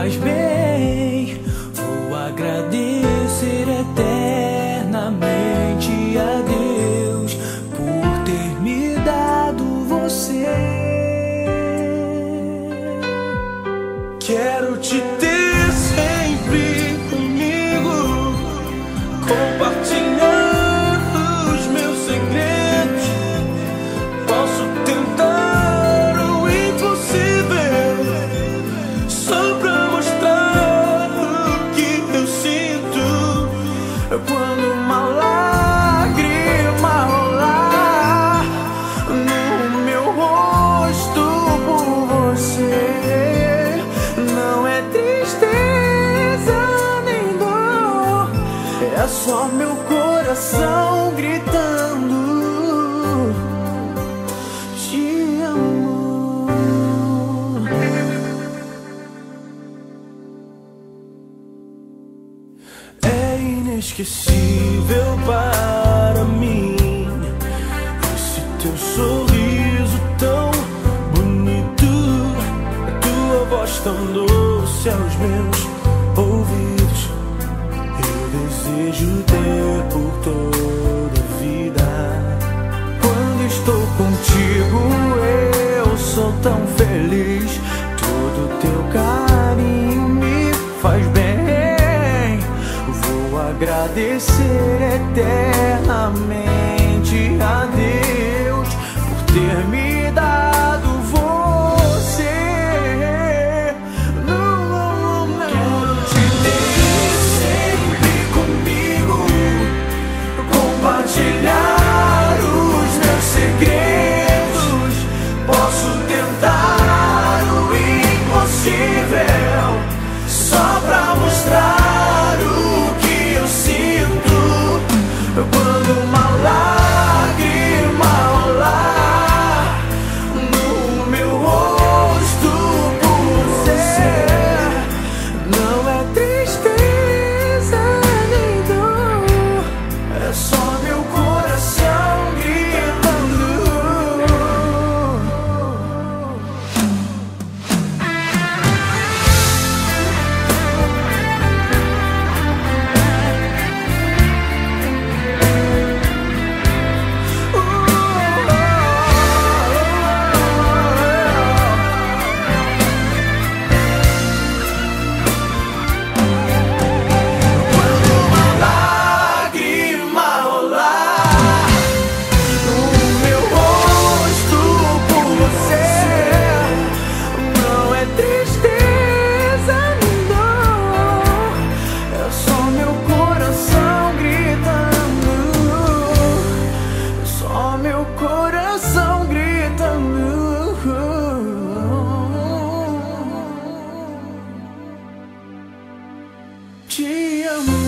faz bem. Vou agradecer eternamente a Deus por ter me dado você. Quero te ter sempre comigo, compartilhar os meus segredos. Posso tentar o impossível só pra mostrar o que eu sinto. Quando uma lágrima rolar no meu rosto por você, não é tristeza nem dor, é só meu coração gritando: te amo. É inesquecível para mim esse teu sorriso tão bonito, a tua voz tão doce aos meus ouvidos. Eu desejo ter por toda a vida. Quando estou contigo eu sou tão feliz. Todo teu carinho me faz bem. Vou agradecer eternamente a Deus por ter me dado você. Quero te ter sempre comigo, compartilhar os meus segredos. Posso tentar o impossível só pra mostrar o que eu sinto. Quando uma lágrima rolar no meu rosto por você, não é tristeza nem dor, é só meu coração gritando. Meu coração gritando, te amo.